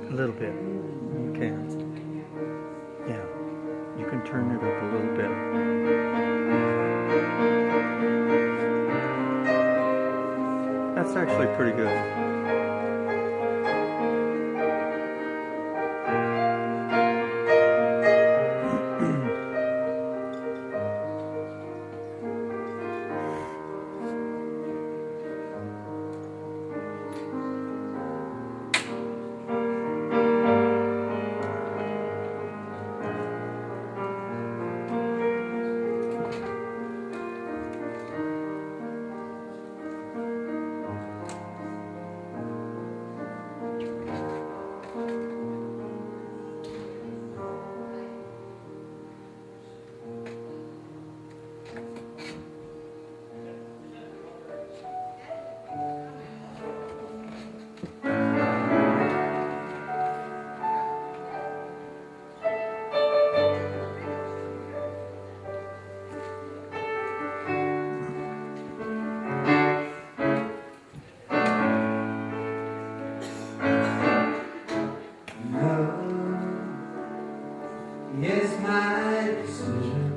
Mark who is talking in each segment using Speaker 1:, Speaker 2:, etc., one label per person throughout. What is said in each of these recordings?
Speaker 1: A little bit. You can. Yeah. You can turn it up a little bit. That's actually pretty good.
Speaker 2: Is my decision.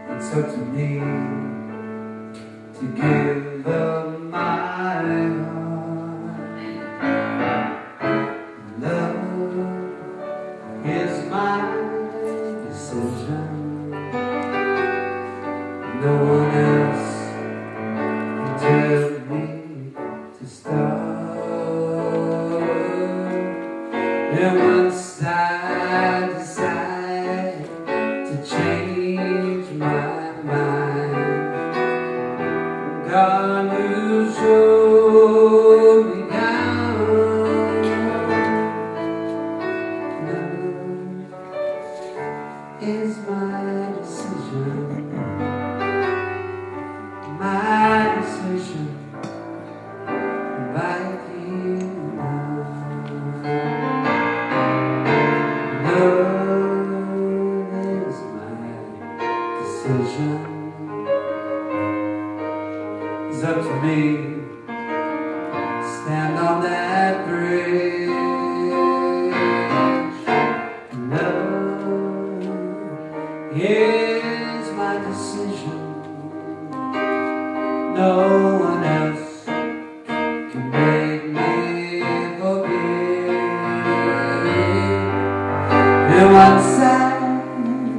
Speaker 2: It's up to me to give up my heart. Love is my decision. No one else can tell me to stop. And once I decide to change my mind, God will show me how. Love is my decision, right here now. It's up to me. Stand on that bridge. Love is my decision. No one else can make me forgive. And once I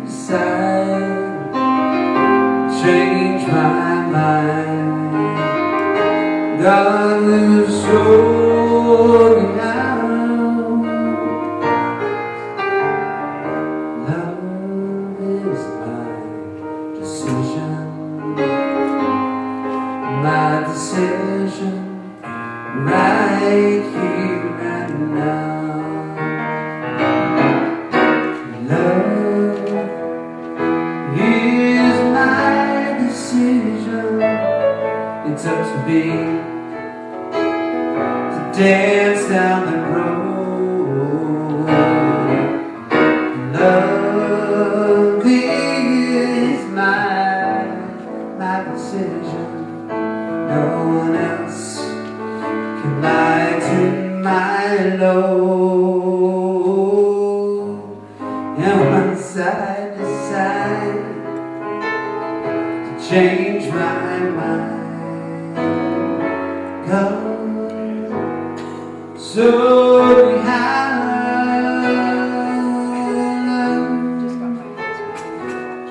Speaker 2: decide change my mind, God will show me how. Love is my decision, right here and now. Love is my decision. It's up to me to dance down the road. Love is my decision. No one else can lighten my load. And once I decide to change my mind, God, so we have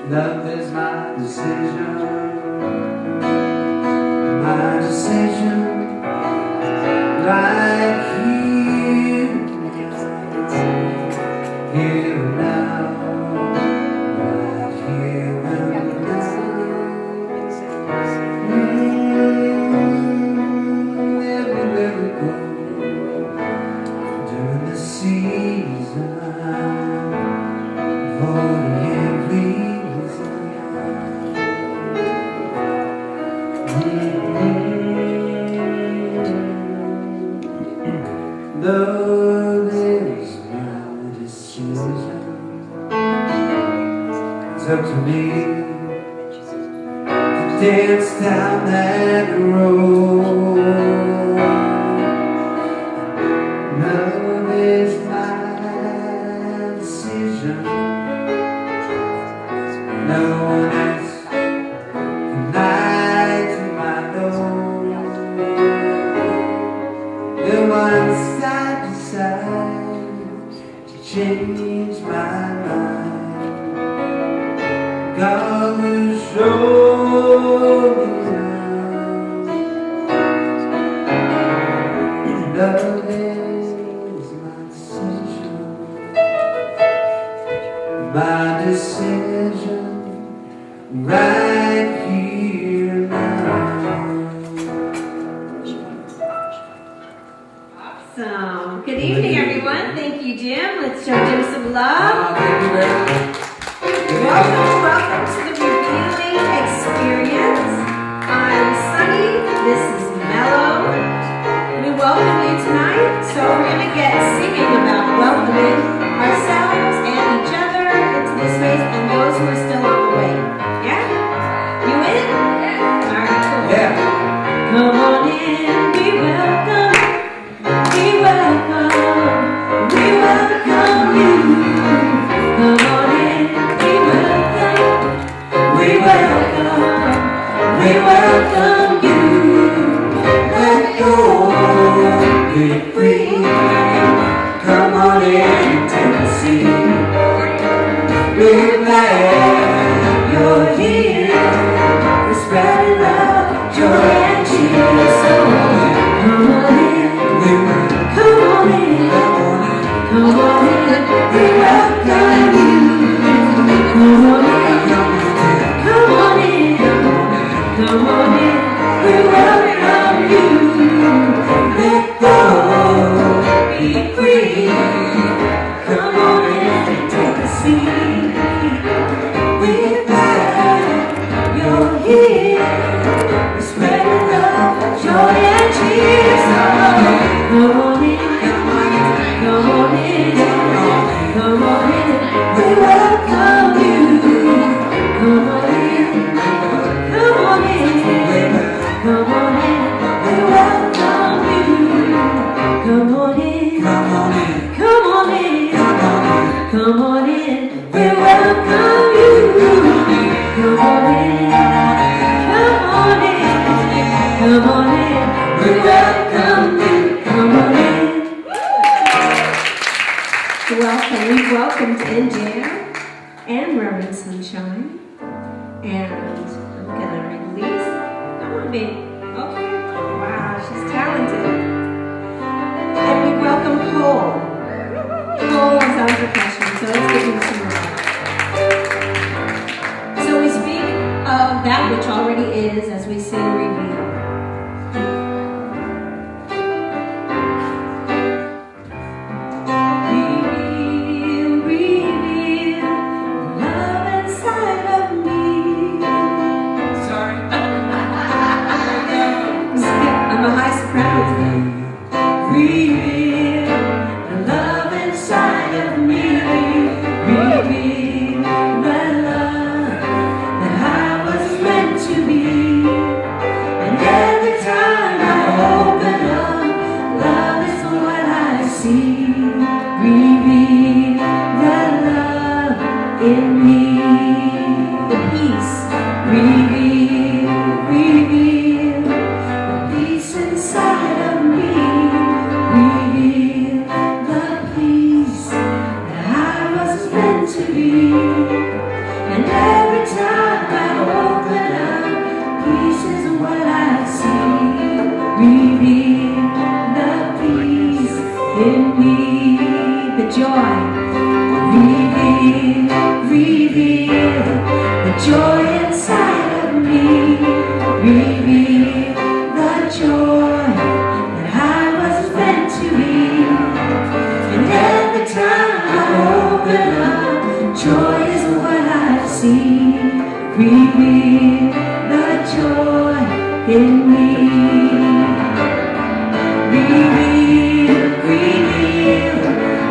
Speaker 2: love is my decision. My decision, right here and now, right here and now. Everywhere we go, during the season, for every reason. Love is my decision. It's up to me to dance down that road. changed my mind. God will show me now. Love is my decision right here now.
Speaker 3: Awesome. Good evening, everyone. Thank you, Jim. Let's show Jim some love.
Speaker 2: Thank you very much.
Speaker 3: Welcome to the Revealing Experience. I'm Sunny. This is Mellow. We welcome you tonight. So we're going to get singing about welcoming ourselves and each other into the space and those who are still on the way. Yeah? You in? All right, cool.
Speaker 2: Yeah.
Speaker 3: Come on in, be welcome, be welcome, we welcome you. Come on in, be welcome, we welcome you.
Speaker 2: Let go, be free. Come on in, Tennessee. We're glad you're here. We're spreading love, joy, and cheer. So come on in, come on in, come on in. We welcome you. Come on in, come on in, come on in. We welcome you. Let go, be free. Come on in, take a seat. We're glad you're here. We're spreading love, joy, and cheer. So come on in, come on in, come on in. We welcome you. Come on in, come on in, come on in. We welcome you. Come on in, come on in, come on in, come on in. We welcome you. Come on in, come on in, come on in. We welcome you. Come on in.
Speaker 3: Welcome. We welcomed In Jam and Reverend Sunshine. And I'm gonna release. Come on, baby. Okay. Wow, she's talented. And we welcome Cole. Cole is on percussion, so let's give him some love. So we speak of that which already is as we sing Reveal. Reveal, reveal love inside of me.
Speaker 2: Sorry.
Speaker 3: I'm a high soprano today. Reveal the love inside of me. Reveal the love that I was meant to be. And every time I open up, love is what I see. Reveal the love in me. The peace. Reveal, reveal the peace inside of me. Reveal the peace that I was meant to be. And every time I open up, peace is what I see. Reveal the peace in me. The joy. Reveal, reveal the joy inside of me. Reveal the joy that I was meant to be. And every time I open up, joy is what I see. Reveal the joy in me. Reveal, reveal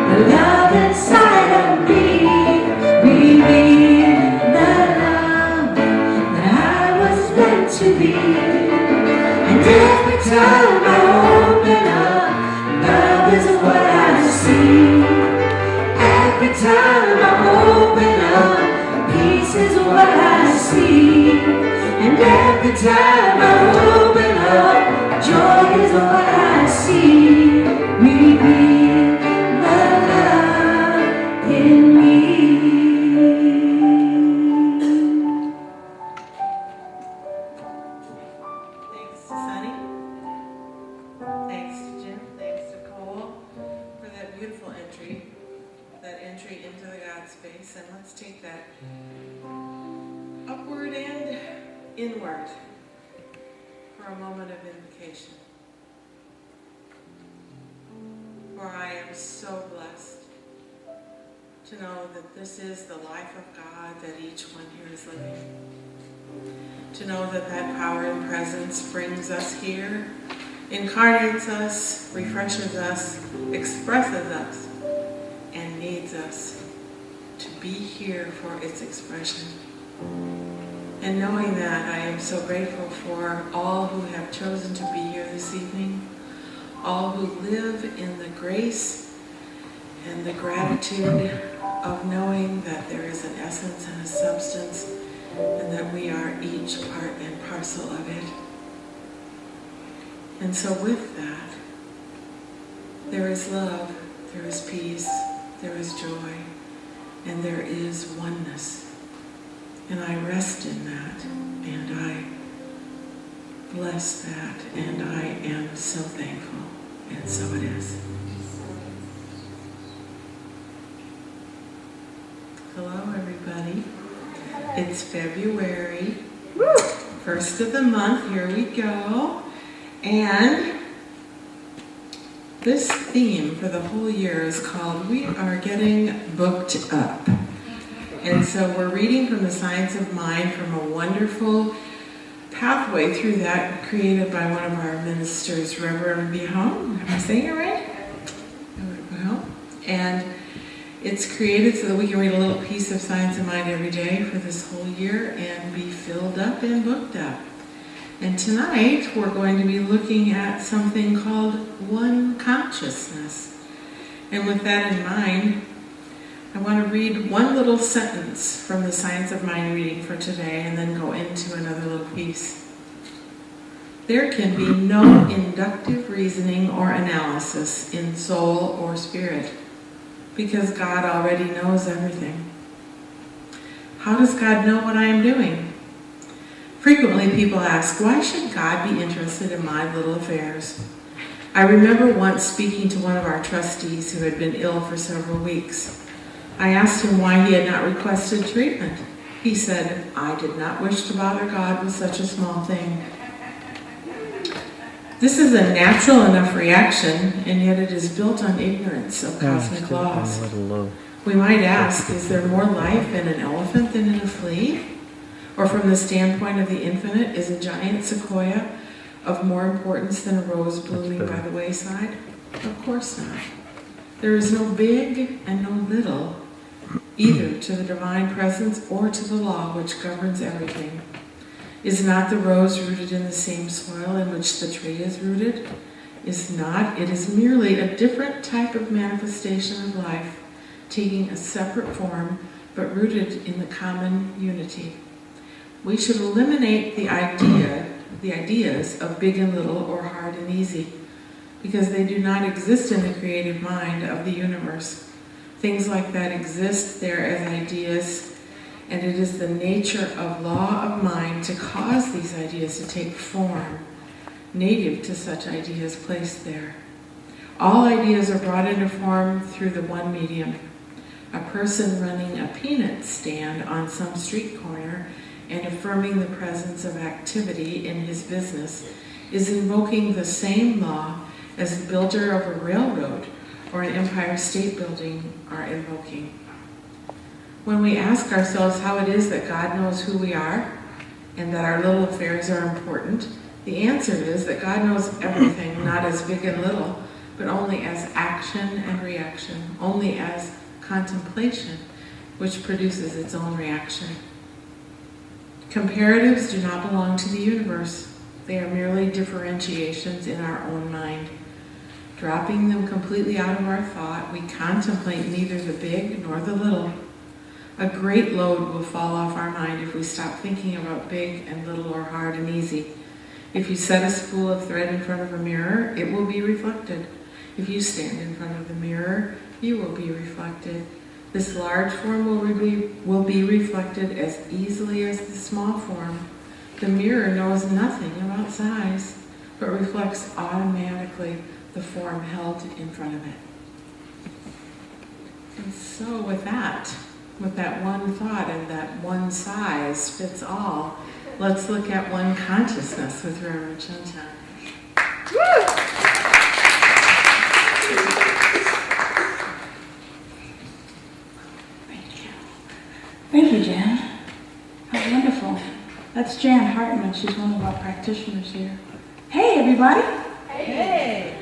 Speaker 3: the love inside of me. Reveal the love that I was meant to be. And every time I open up, love is what I see. Every time I open up, peace is what I see. And every time I open up, joy is what I see. Reveal the love
Speaker 4: entry into the God space, and let's take that upward and inward for a moment of invocation. For I am so blessed to know that this is the life of God that each one here is living. To know that that power and presence brings us here, incarnates us, refreshes us, expresses us, and needs us to be here for its expression. And knowing that, I am so grateful for all who have chosen to be here this evening, all who live in the grace and the gratitude of knowing that there is an essence and a substance, and that we are each part and parcel of it. And so with that, there is love, there is peace, there is joy, and there is oneness. And I rest in that, and I bless that, and I am so thankful, and so it is. Hello, everybody. It's February, first of the month, here we go. And this theme for the whole year is called We Are Getting Booked Up. And so we're reading from the Science of Mind from a wonderful pathway through that created by one of our ministers, Reverend Bihom. Am I saying it right? Reverend Bihom. And it's created so that we can read a little piece of Science of Mind every day for this whole year and be filled up and booked up. And tonight we're going to be looking at something called one consciousness. And with that in mind, I want to read one little sentence from the Science of Mind reading for today and then go into another little piece. There can be no inductive reasoning or analysis in soul or spirit, because God already knows everything. How does God know what I am doing? Frequently people ask, why should God be interested in my little affairs? I remember once speaking to one of our trustees who had been ill for several weeks. I asked him why he had not requested treatment. He said, I did not wish to bother God with such a small thing. This is a natural enough reaction, and yet it is built on ignorance of cosmic laws. We might ask, is there more life in an elephant than in a flea? Or from the standpoint of the infinite, is a giant sequoia of more importance than a rose blooming by the wayside? Of course not. There is no big and no little, either to the divine presence or to the law which governs everything. Is not the rose rooted in the same soil in which the tree is rooted? Is not. It is merely a different type of manifestation of life, taking a separate form, but rooted in the common unity. We should eliminate the ideas of big and little or hard and easy, because they do not exist in the creative mind of the universe. Things like that exist there as ideas, and it is the nature of law of mind to cause these ideas to take form, native to such ideas placed there. All ideas are brought into form through the one medium. A person running a peanut stand on some street corner and affirming the presence of activity in his business is invoking the same law as the builder of a railroad or an Empire State Building are invoking. When we ask ourselves how it is that God knows who we are and that our little affairs are important, the answer is that God knows everything, not as big and little, but only as action and reaction, only as contemplation, which produces its own reaction. Comparatives do not belong to the universe. They are merely differentiations in our own mind. Dropping them completely out of our thought, we contemplate neither the big nor the little. A great load will fall off our mind if we stop thinking about big and little or hard and easy. If you set a spool of thread in front of a mirror, it will be reflected. If you stand in front of the mirror, you will be reflected. This large form will be reflected as easily as the small form. The mirror knows nothing about size, but reflects automatically the form held in front of it. And so with that one thought and that one size fits all, let's look at one consciousness with Reverend Chuncha.
Speaker 3: Thank you, Jan. How wonderful. That's Jan Hartman. She's one of our practitioners here. Hey, everybody.
Speaker 4: Hey!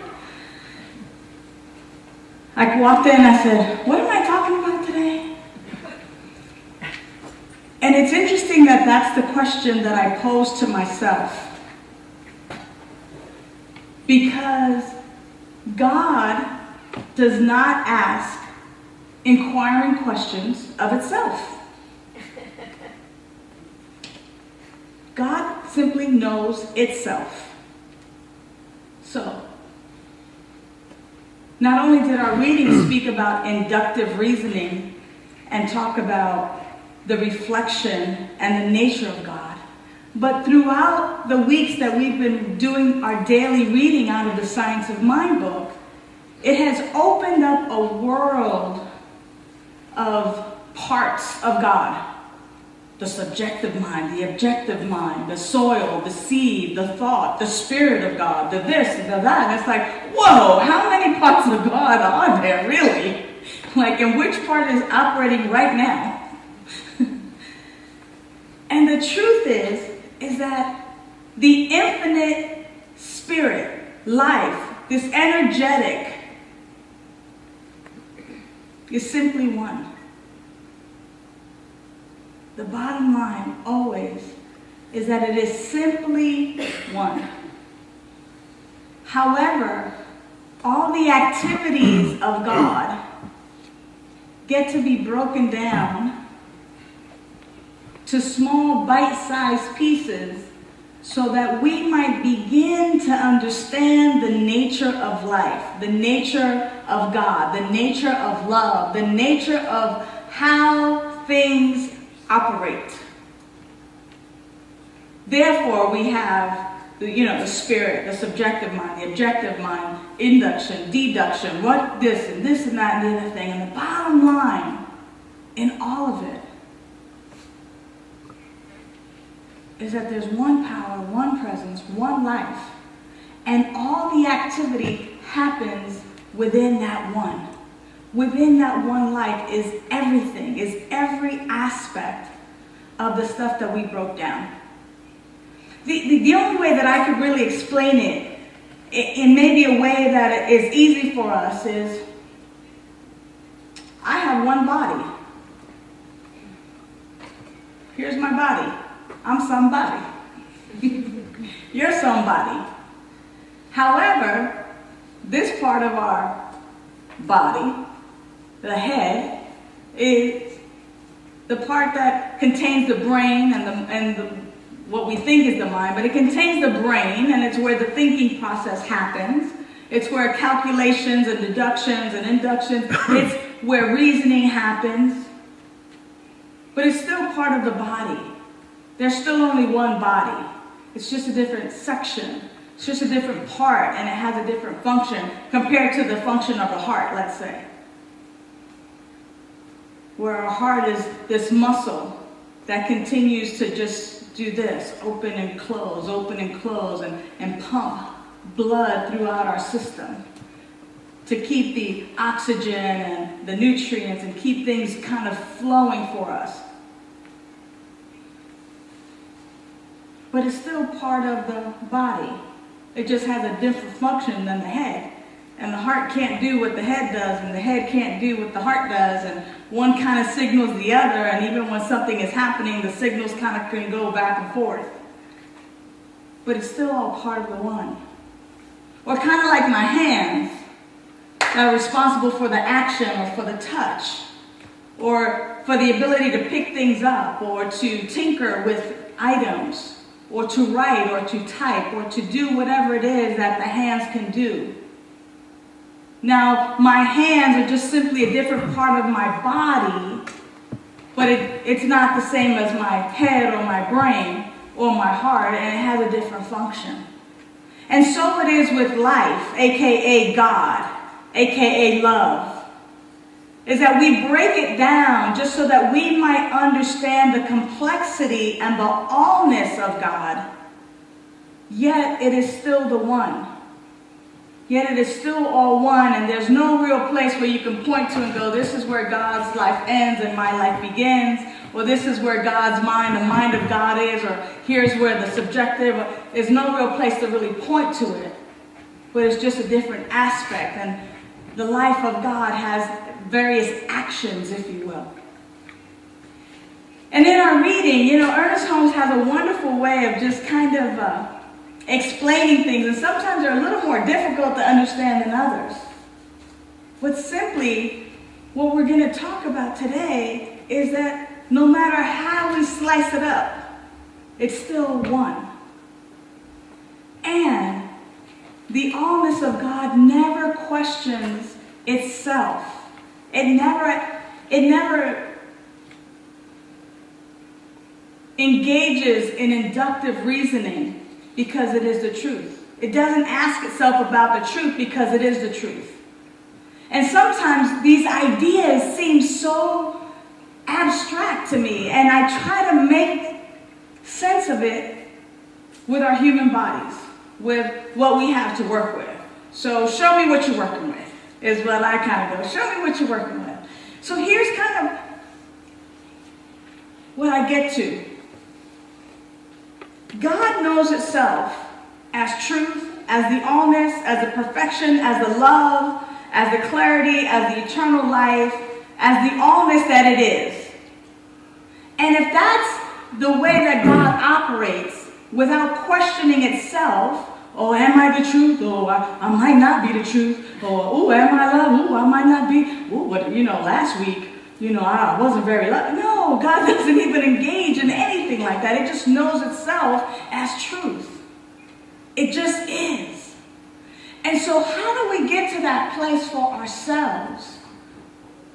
Speaker 3: I walked in and I said, what am I talking about today? And it's interesting that that's the question that I posed to myself. Because God does not ask inquiring questions of itself. God simply knows itself. So, not only did our reading speak about inductive reasoning and talk about the reflection and the nature of God, but throughout the weeks that we've been doing our daily reading out of the Science of Mind book, it has opened up a world of parts of God. The subjective mind, the objective mind, the soil, the seed, the thought, the spirit of God, the this, the that. And it's like, whoa, how many parts of God are there really? Like, and which part is operating right now? And the truth is that the infinite spirit, life, this energetic, is simply one. The bottom line always is that it is simply one. However, all the activities of God get to be broken down to small bite-sized pieces so that we might begin to understand the nature of life, the nature of God, the nature of love, the nature of how things operate. Therefore, we have the spirit, the subjective mind, the objective mind, induction, deduction, what this and this and that and the other thing. And the bottom line in all of it is that there's one power, one presence, one life. And all the activity happens within that one. Within that one life is everything, is every aspect of the stuff that we broke down. The only way that I could really explain it, in maybe a way that is easy for us, is I have one body. Here's my body. I'm somebody. You're somebody. However, this part of our body, the head, is the part that contains the brain and what we think is the mind, but it contains the brain, and it's where the thinking process happens. It's where calculations and deductions and inductions, it's where reasoning happens. But it's still part of the body. There's still only one body. It's just a different section. It's just a different part, and it has a different function compared to the function of the heart, let's say. Where our heart is this muscle that continues to just do this, open and close, and pump blood throughout our system to keep the oxygen and the nutrients and keep things kind of flowing for us. But it's still part of the body. It just has a different function than the head. And the heart can't do what the head does, and the head can't do what the heart does, and one kind of signals the other, and even when something is happening, the signals kind of can go back and forth. But it's still all part of the one. Or kind of like my hands that are responsible for the action or for the touch, or for the ability to pick things up, or to tinker with items, or to write, or to type, or to do whatever it is that the hands can do. Now, my hands are just simply a different part of my body, but it's not the same as my head or my brain or my heart, and it has a different function. And so it is with life, aka God, aka love. is that we break it down just so that we might understand the complexity and the allness of God, yet it is still the one. Yet it is still all one, and there's no real place where you can point to and go, this is where God's life ends and my life begins, or this is where God's mind, the mind of God is, or here's where the subjective, there's no real place to really point to it. But it's just a different aspect, and the life of God has various actions, if you will. And in our reading, Ernest Holmes has a wonderful way of just kind of explaining things, and sometimes they're a little more difficult to understand than others. But simply, what we're going to talk about today is that no matter how we slice it up, it's still one. And the allness of God never questions itself. It never engages in inductive reasoning because it is the truth. It doesn't ask itself about the truth because it is the truth. And sometimes these ideas seem so abstract to me, and I try to make sense of it with our human bodies, with what we have to work with. So show me what you're working with, is what I kind of go. Show me what you're working with. So here's kind of what I get to. God knows itself as truth, as the allness, as the perfection, as the love, as the clarity, as the eternal life, as the allness that it is. And if that's the way that God operates without questioning itself, oh, am I the truth? Oh, I might not be the truth. Oh, am I love? Oh, I might not be. Oh, last week, I wasn't very loved. No, God doesn't even engage in anything like that. It just knows itself as truth. It just is. And so how do we get to that place for ourselves?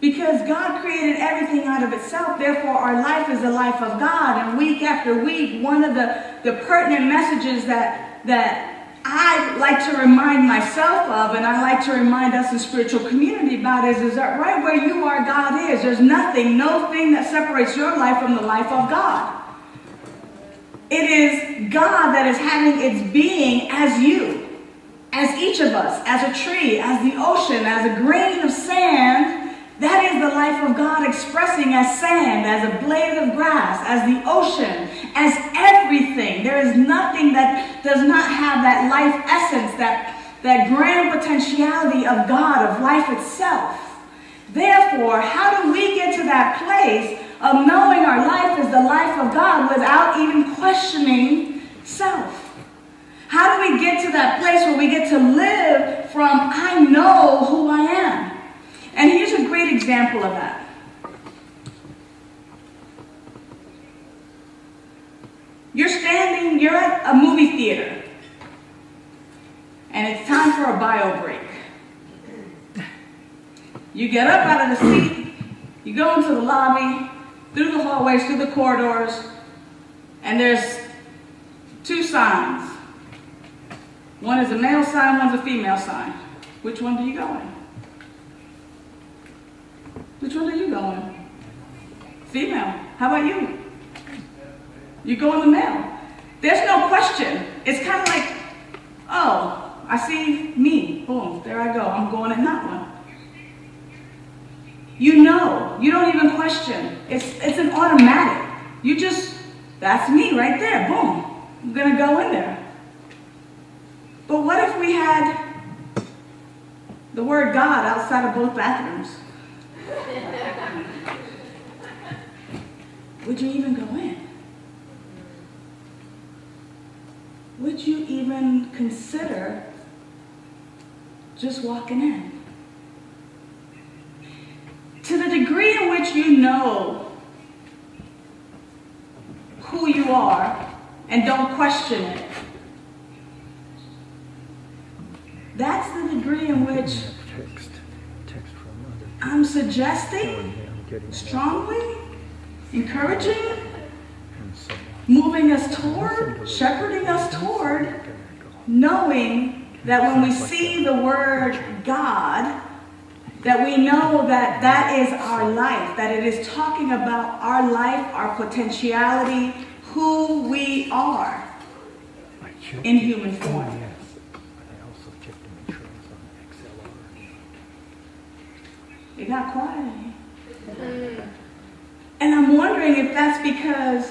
Speaker 3: Because God created everything out of itself, therefore our life is the life of God. And week after week, one of the pertinent messages that I like to remind myself of, and I like to remind us in spiritual community about is that right where you are, God is. There's nothing, no thing that separates your life from the life of God. It is God that is having its being as you, as each of us, as a tree, as the ocean, as a grain of sand. That is the life of God expressing as sand, as a blade of grass, as the ocean, as everything. There is nothing that does not have that life essence, that grand potentiality of God, of life itself. Therefore, how do we get to that place of knowing our life is the life of God without even questioning self? How do we get to that place where we get to live from I know who I am? And here's a great example of that. You're at a movie theater, and it's time for a bio break. You get up out of the seat, you go into the lobby, through the hallways, through the corridors, and there's two signs. One is a male sign, one's a female sign. Which one do you go in? Which one are you going? Female. How about you? You go in the male. There's no question. It's kind of like, oh, I see me. Boom, there I go. I'm going in that one. You know. You don't even question. It's an automatic. You just, that's me right there. Boom. I'm going to go in there. But what if we had the word God outside of both bathrooms? Would you even go in? Would you even consider just walking in? To the degree in which you know who you are and don't question it, that's the degree in which I'm suggesting, strongly, encouraging, moving us toward, shepherding us toward, knowing that when we see the word God, that we know that that is our life, that it is talking about our life, our potentiality, who we are in human form. It got quiet in here. And I'm wondering if that's because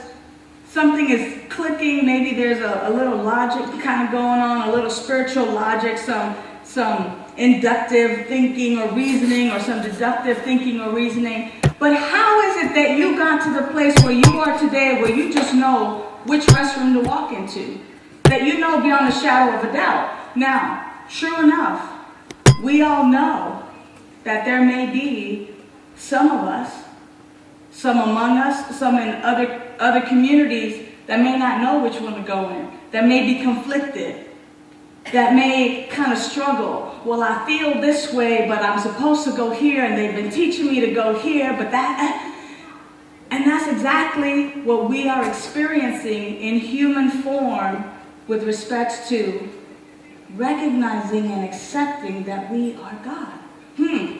Speaker 3: something is clicking, maybe there's a little logic kind of going on, a little spiritual logic, some inductive thinking or reasoning, or some deductive thinking or reasoning. But how is it that you got to the place where you are today, where you just know which restroom to walk into? That you know beyond a shadow of a doubt. Now, sure enough, we all know that there may be some of us, some among us, some in other communities that may not know which one to go in, that may be conflicted, that may kind of struggle. Well, I feel this way, but I'm supposed to go here, and they've been teaching me to go here, but and that's exactly what we are experiencing in human form with respect to recognizing and accepting that we are God.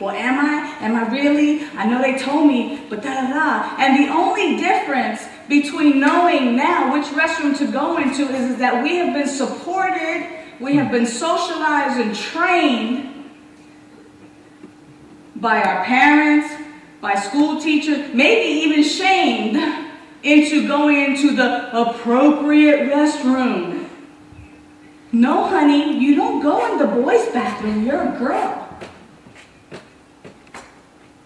Speaker 3: Well, am I? Am I really? I know they told me, but da-da-da. And the only difference between knowing now which restroom to go into is that we have been supported, we have been socialized and trained by our parents, by school teachers, maybe even shamed into going into the appropriate restroom. No, honey, you don't go in the boys' bathroom, you're a girl.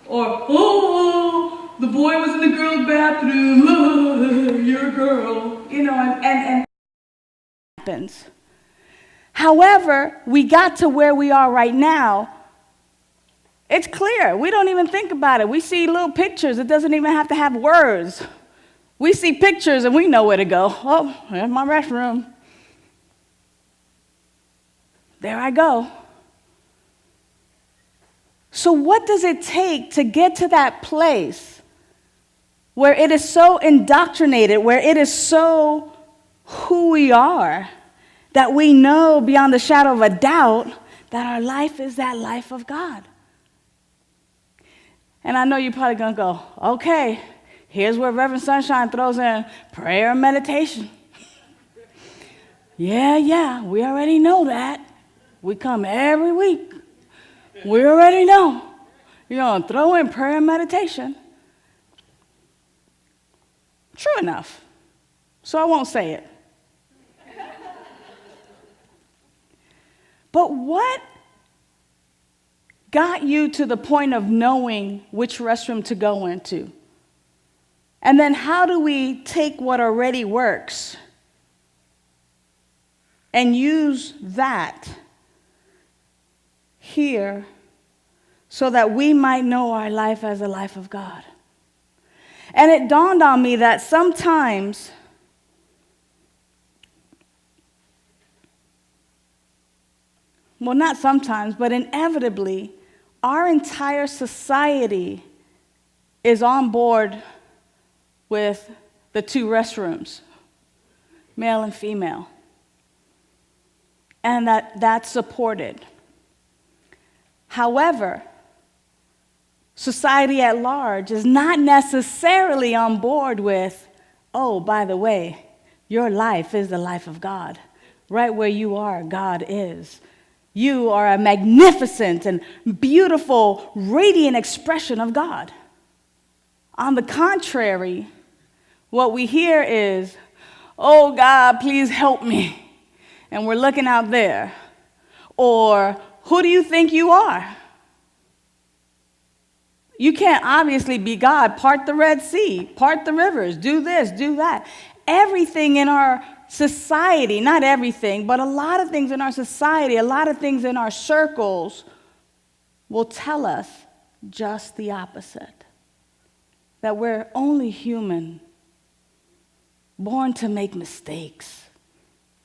Speaker 3: Or, oh, the boy was in the girl's bathroom, you're a girl. You know, and happens. However, we got to where we are right now. It's clear. We don't even think about it. We see little pictures. It doesn't even have to have words. We see pictures and we know where to go. Oh, there's my restroom. There I go. So what does it take to get to that place where it is so indoctrinated, where it is so who we are, that we know beyond the shadow of a doubt that our life is that life of God? And I know you're probably going to go, okay, here's where Reverend Sunshine throws in prayer and meditation. Yeah, we already know that. We come every week. We already know. You're going to throw in prayer and meditation. True enough. So I won't say it. But what got you to the point of knowing which restroom to go into? And then how do we take what already works and use that here so that we might know our life as a life of God? And it dawned on me that sometimes well, not sometimes, but inevitably, our entire society is on board with the two restrooms, male and female, and that's supported. However, society at large is not necessarily on board with, oh, by the way, your life is the life of God. Right where you are, God is. You are a magnificent and beautiful, radiant expression of God. On the contrary, what we hear is, oh, God, please help me. And we're looking out there. Or, who do you think you are? You can't obviously be God. Part the Red Sea, part the rivers, do this, do that. Everything in our society, not everything, but a lot of things in our society, a lot of things in our circles will tell us just the opposite. That we're only human, born to make mistakes.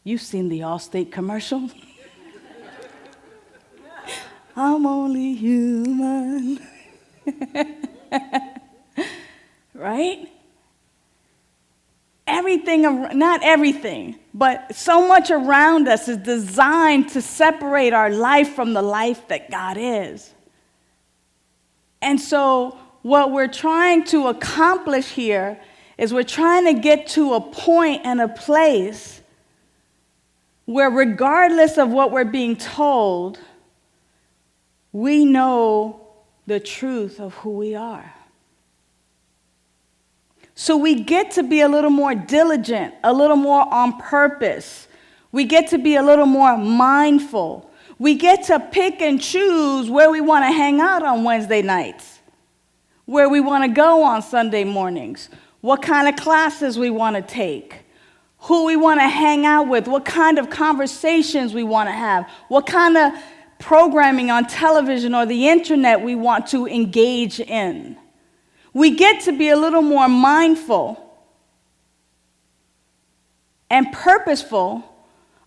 Speaker 3: You've seen the Allstate commercial. I'm only human. Right? Everything, not everything, but so much around us is designed to separate our life from the life that God is. And so what we're trying to accomplish here is we're trying to get to a point and a place where regardless of what we're being told, we know the truth of who we are. So we get to be a little more diligent, a little more on purpose. We get to be a little more mindful. We get to pick and choose where we want to hang out on Wednesday nights, where we want to go on Sunday mornings, what kind of classes we want to take, who we want to hang out with, what kind of conversations we want to have, what kind of programming on television or the internet we want to engage in. We get to be a little more mindful and purposeful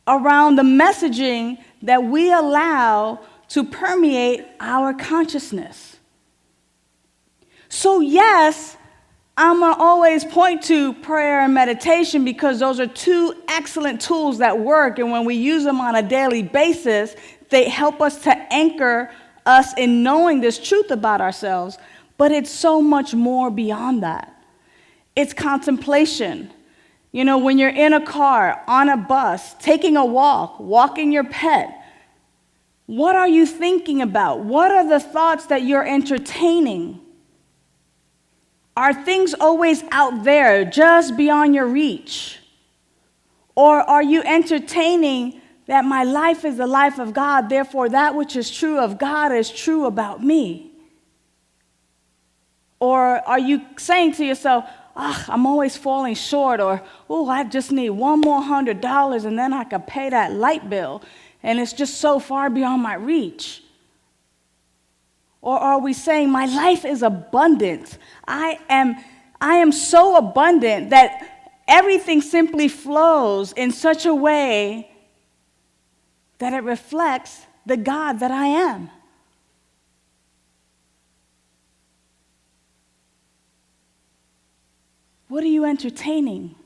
Speaker 3: around the messaging that we allow to permeate our consciousness. So yes, I'm going to always point to prayer and meditation because those are two excellent tools that work, and when we use them on a daily basis, they help us to anchor us in knowing this truth about ourselves. But it's so much more beyond that. It's contemplation. You know, when you're in a car, on a bus, taking a walk, walking your pet, what are you thinking about? What are the thoughts that you're entertaining? Are things always out there, just beyond your reach? Or are you entertaining that my life is the life of God, therefore that which is true of God is true about me? Or are you saying to yourself, I'm always falling short, or, I just need one more $100 and then I can pay that light bill, and it's just so far beyond my reach? Or are we saying, my life is abundant. I am so abundant that everything simply flows in such a way that it reflects the God that I am? What are you entertaining?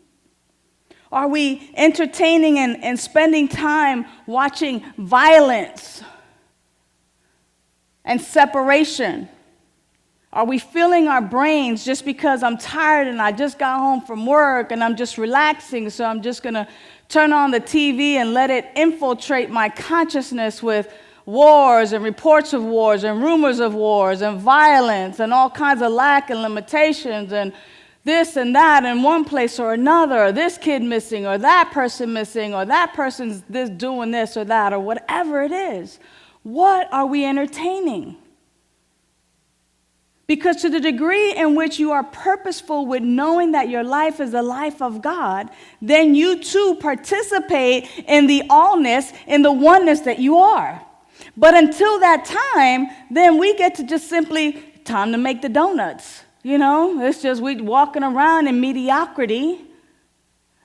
Speaker 3: Are we entertaining and spending time watching violence and separation? Are we filling our brains just because I'm tired and I just got home from work and I'm just relaxing, so I'm just going to turn on the TV and let it infiltrate my consciousness with wars and reports of wars and rumors of wars and violence and all kinds of lack and limitations and this and that in one place or another, or this kid missing, or that person missing, or that person's doing this or that, or whatever it is? What are we entertaining? Because to the degree in which you are purposeful with knowing that your life is the life of God, then you too participate in the allness, in the oneness that you are. But until that time, then we get to just simply, time to make the donuts. You know, it's just we walking around in mediocrity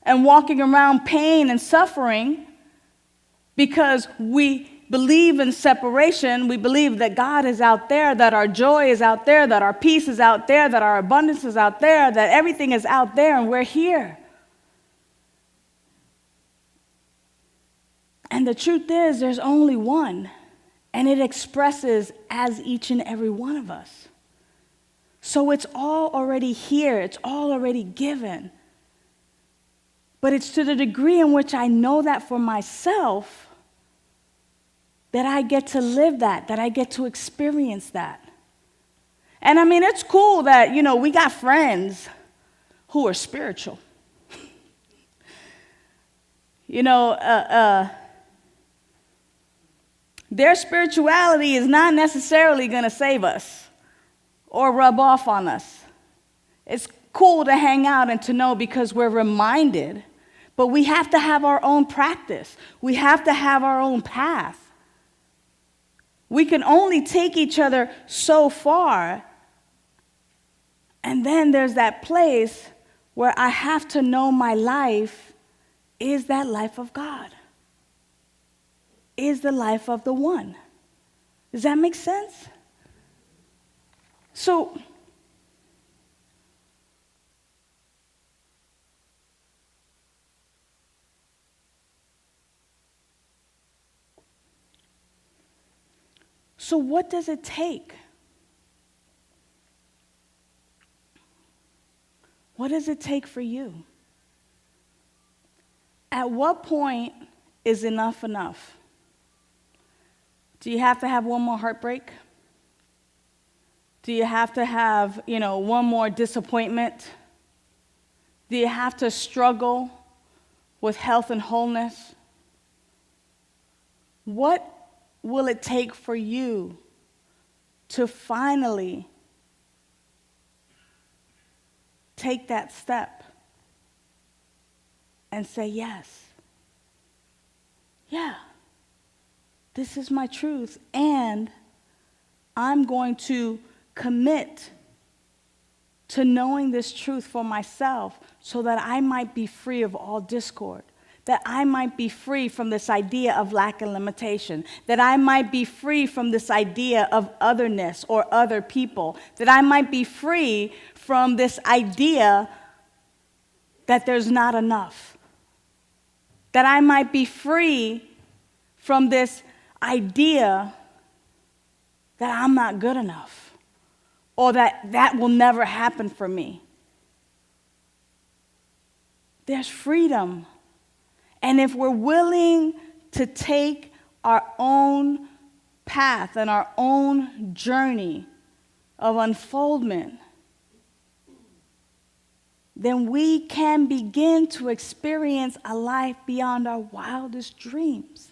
Speaker 3: and walking around pain and suffering because we believe in separation. We believe that God is out there, that our joy is out there, that our peace is out there, that our abundance is out there, that everything is out there, and we're here. And the truth is, there's only one, and it expresses as each and every one of us. So it's all already here. It's all already given. But it's to the degree in which I know that for myself that I get to live that I get to experience that. And I mean, it's cool that, we got friends who are spiritual. Their spirituality is not necessarily going to save us or rub off on us. It's cool to hang out and to know because we're reminded, but we have to have our own practice. We have to have our own path. We can only take each other so far, and then there's that place where I have to know my life is that life of God, is the life of the one. Does that make sense? So what does it take What does it take for you? At what point is enough enough? Do you have to have one more heartbreak? Do you have to have, one more disappointment? Do you have to struggle with health and wholeness? What will it take for you to finally take that step and say, yes, yeah, this is my truth, and I'm going to commit to knowing this truth for myself so that I might be free of all discord, that I might be free from this idea of lack and limitation, that I might be free from this idea of otherness or other people, that I might be free from this idea that there's not enough, that I might be free from this idea that I'm not good enough, or that will never happen for me. There's freedom. And if we're willing to take our own path and our own journey of unfoldment, then we can begin to experience a life beyond our wildest dreams.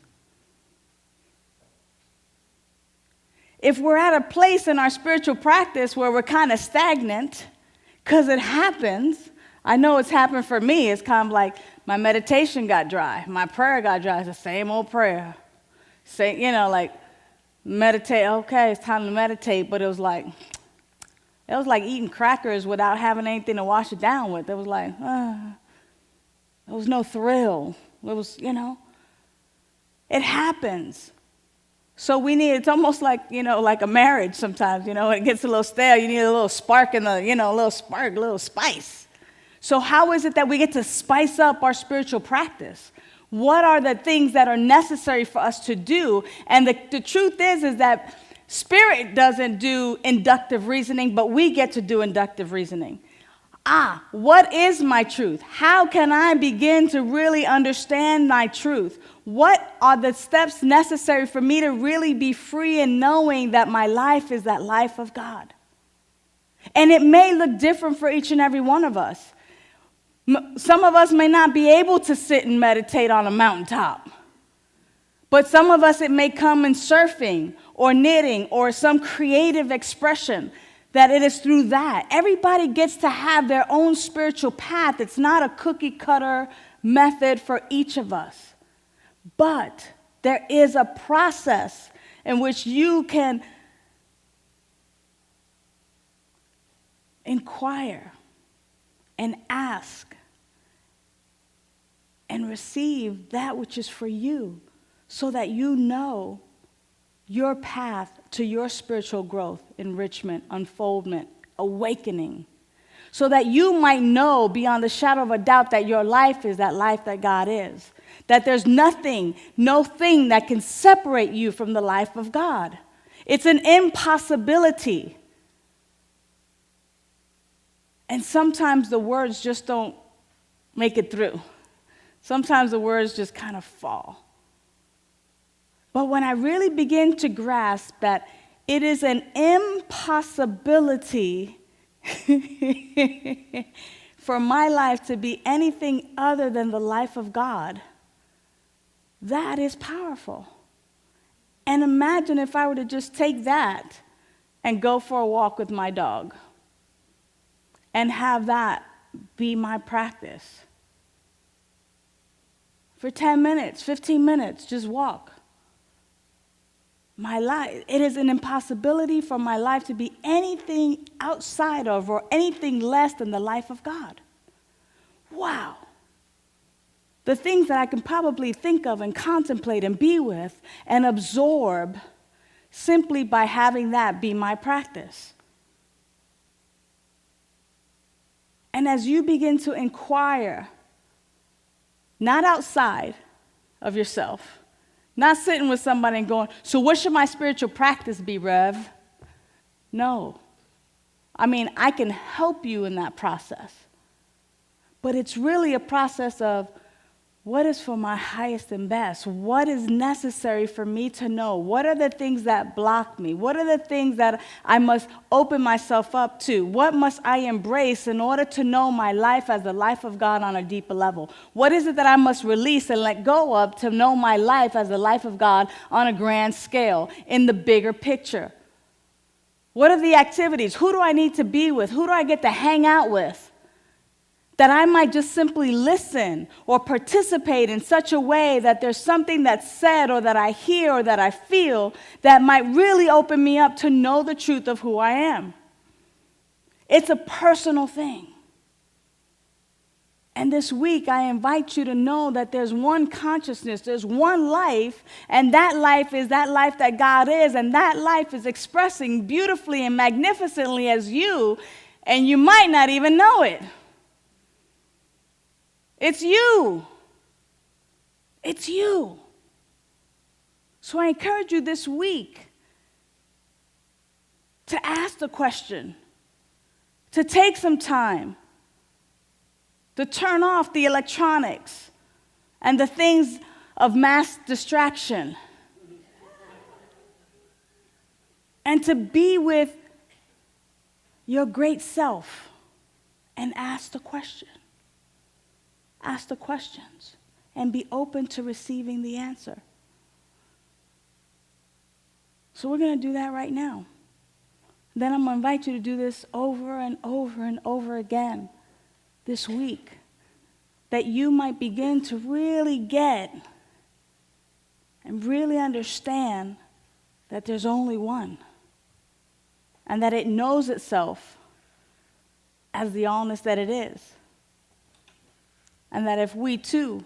Speaker 3: If we're at a place in our spiritual practice where we're kind of stagnant, because it happens, I know it's happened for me. It's kind of like my meditation got dry. My prayer got dry. It's the same old prayer. Meditate. Okay, it's time to meditate. But it was like eating crackers without having anything to wash it down with. It was like, there was no thrill. It was, it happens. So it's almost like a marriage sometimes, it gets a little stale. You need a little spark a little spice. So how is it that we get to spice up our spiritual practice? What are the things that are necessary for us to do? And the truth is that Spirit doesn't do inductive reasoning, but we get to do inductive reasoning. What is my truth? How can I begin to really understand my truth? What are the steps necessary for me to really be free in knowing that my life is that life of God? And it may look different for each and every one of us. Some of us may not be able to sit and meditate on a mountaintop. But some of us, it may come in surfing or knitting or some creative expression, that it is through that. Everybody gets to have their own spiritual path. It's not a cookie cutter method for each of us. But there is a process in which you can inquire and ask and receive that which is for you, so that you know your path to your spiritual growth, enrichment, unfoldment, awakening, so that you might know beyond the shadow of a doubt that your life is that life that God is, that there's nothing, no thing that can separate you from the life of God. It's an impossibility. And sometimes the words just don't make it through. Sometimes the words just kind of fall. But when I really begin to grasp that it is an impossibility for my life to be anything other than the life of God, that is powerful. And imagine if I were to just take that and go for a walk with my dog and have that be my practice. For 10 minutes, 15 minutes, just walk. My life, it is an impossibility for my life to be anything outside of or anything less than the life of God. Wow. The things that I can probably think of and contemplate and be with and absorb simply by having that be my practice. And as you begin to inquire, not outside of yourself, not sitting with somebody and going, so what should my spiritual practice be, Rev? No. I can help you in that process. But it's really a process of what is for my highest and best? What is necessary for me to know? What are the things that block me? What are the things that I must open myself up to? What must I embrace in order to know my life as the life of God on a deeper level? What is it that I must release and let go of to know my life as the life of God on a grand scale, in the bigger picture? What are the activities? Who do I need to be with? Who do I get to hang out with? That I might just simply listen or participate in such a way that there's something that's said or that I hear or that I feel that might really open me up to know the truth of who I am. It's a personal thing. And this week, I invite you to know that there's one consciousness, there's one life, and that life is that life that God is, and that life is expressing beautifully and magnificently as you, and you might not even know it. It's you. It's you. So I encourage you this week to ask the question, to take some time, to turn off the electronics and the things of mass distraction, and to be with your great self and ask the question. Ask the questions and be open to receiving the answer. So we're going to do that right now. Then I'm going to invite you to do this over and over and over again this week, that you might begin to really get and really understand that there's only one, and that it knows itself as the allness that it is. And that if we too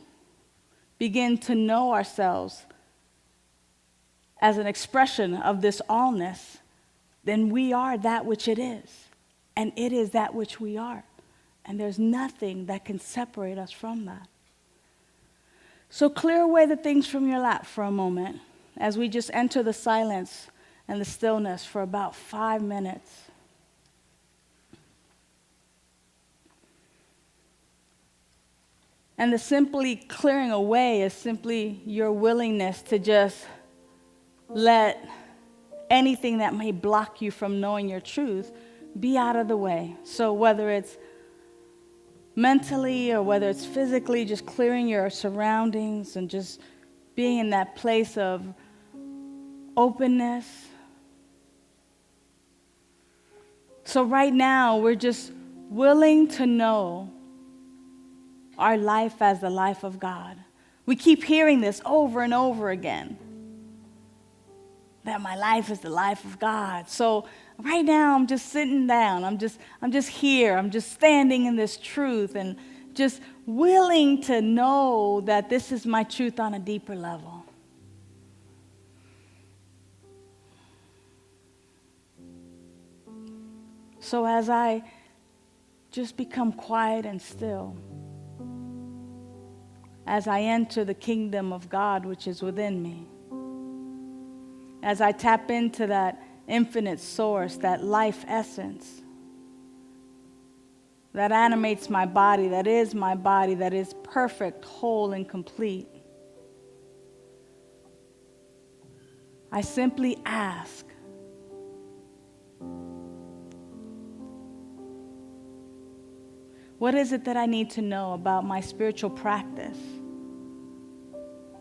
Speaker 3: begin to know ourselves as an expression of this allness, then we are that which it is, and it is that which we are. And there's nothing that can separate us from that. So clear away the things from your lap for a moment as we just enter the silence and the stillness for about 5 minutes. And the simply clearing away is simply your willingness to just let anything that may block you from knowing your truth be out of the way. So whether it's mentally or whether it's physically, just clearing your surroundings and just being in that place of openness. So right now, we're just willing to know our life as the life of God. We keep hearing this over and over again, that my life is the life of God. So right now I'm just sitting down. I'm just here. I'm just standing in this truth and just willing to know that this is my truth on a deeper level. So as I just become quiet and still, as I enter the kingdom of God which is within me, as I tap into that infinite source, that life essence that animates my body, that is perfect, whole, and complete, I simply ask, what is it that I need to know about my spiritual practice,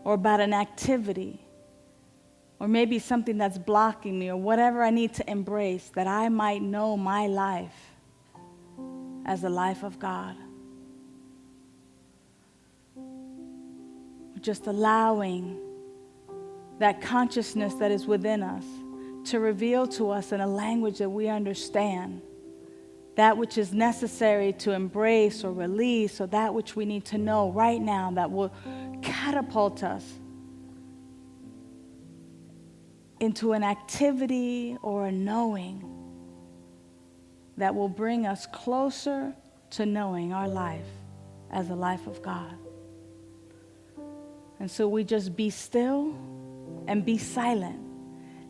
Speaker 3: or about an activity, or maybe something that's blocking me, or whatever I need to embrace, that I might know my life as the life of God? Just allowing that consciousness that is within us to reveal to us in a language that we understand that which is necessary to embrace or release, or that which we need to know right now that will catapult us into an activity or a knowing that will bring us closer to knowing our life as the life of God. And so we just be still and be silent,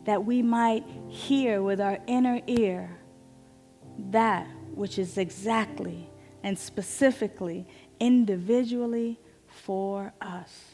Speaker 3: that we might hear with our inner ear that which is exactly and specifically individually for us.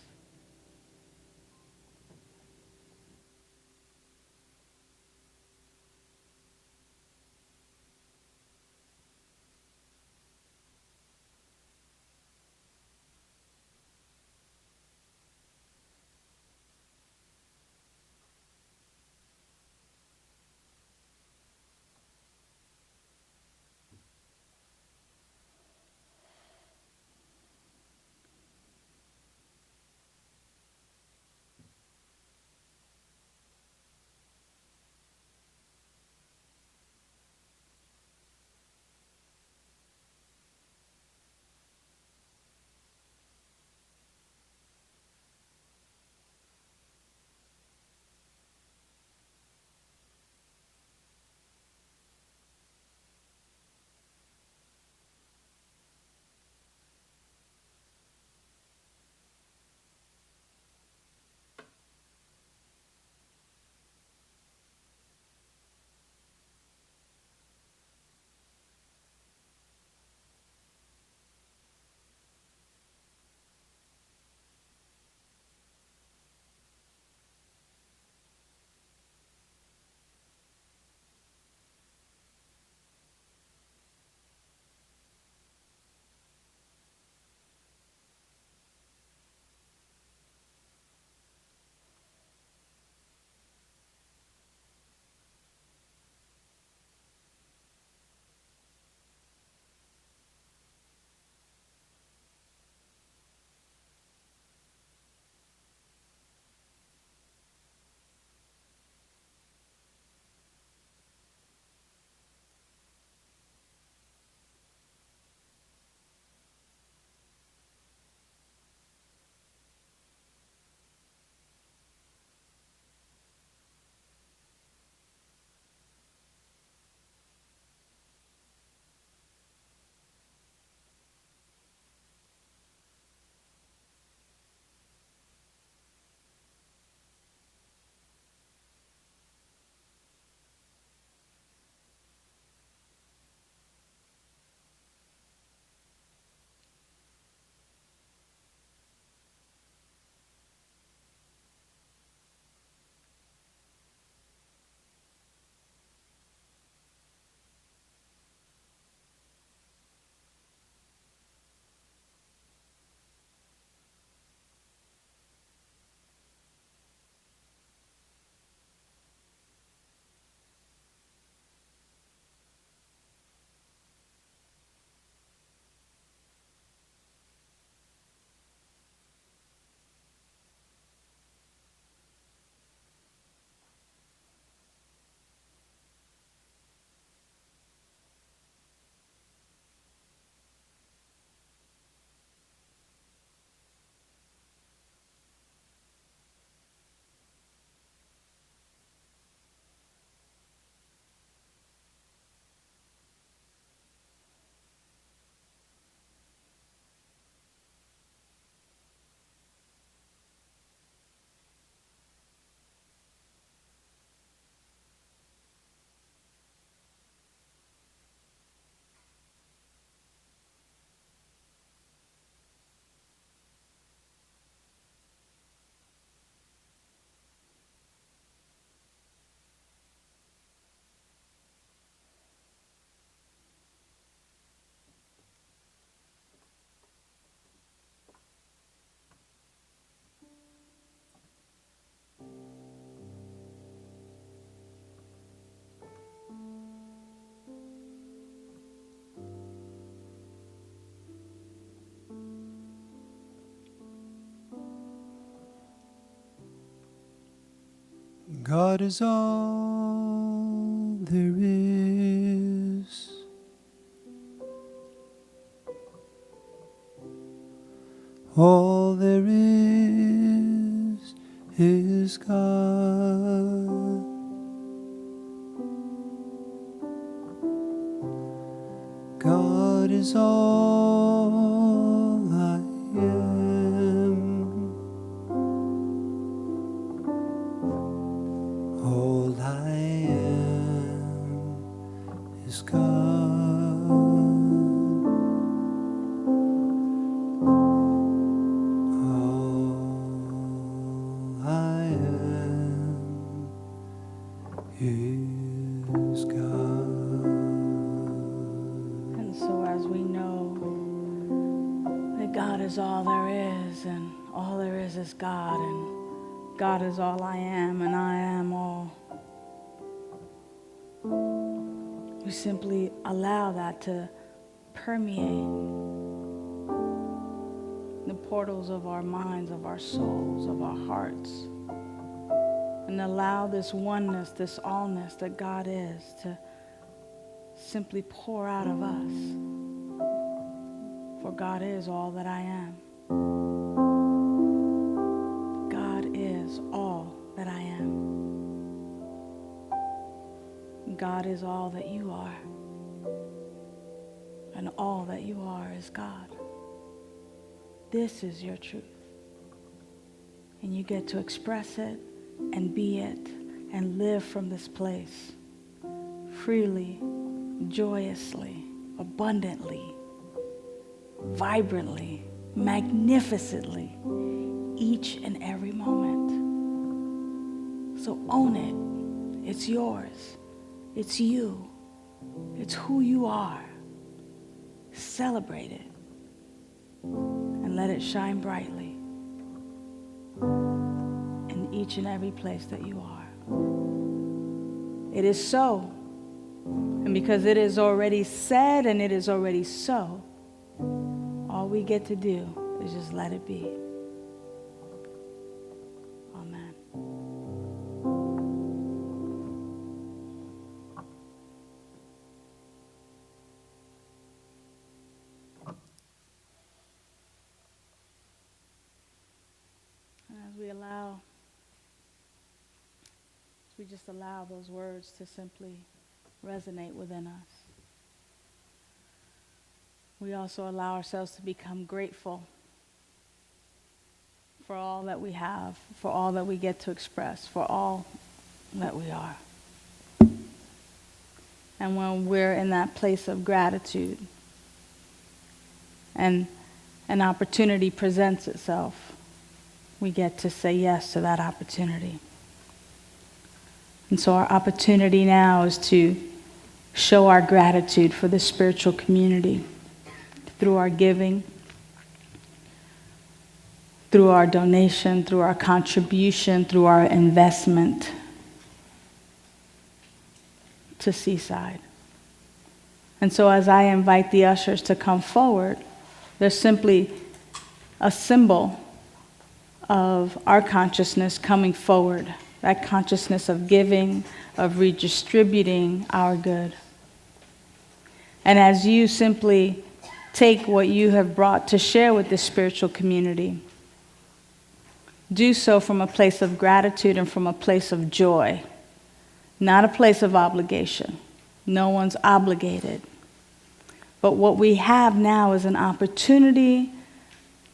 Speaker 5: God is all there is. All there is God. God is all I am. All I am is God.
Speaker 3: is all there is, and all there is God, and God is all I am, and I am all. We simply allow that to permeate the portals of our minds, of our souls, of our hearts, and allow this oneness, this allness that God is to simply pour out of us. For God is all that I am. God is all that I am. God is all that you are. And all that you are is God. This is your truth. And you get to express it and be it and live from this place freely, joyously, abundantly, vibrantly, magnificently, each and every moment. So own it. It's yours. It's you. It's who you are. Celebrate it. And let it shine brightly in each and every place that you are. It is so. And because it is already said and it is already so, all we get to do is just let it be. Amen. And as we just allow those words to simply resonate within us, we also allow ourselves to become grateful for all that we have, for all that we get to express, for all that we are. And when we're in that place of gratitude and an opportunity presents itself, we get to say yes to that opportunity. And so our opportunity now is to show our gratitude for the spiritual community through our giving, through our donation, through our contribution, through our investment to Seaside. And so as I invite the ushers to come forward, there's simply a symbol of our consciousness coming forward, that consciousness of giving, of redistributing our good. And as you simply take what you have brought to share with this spiritual community, do so from a place of gratitude and from a place of joy, not a place of obligation. No one's obligated. But what we have now is an opportunity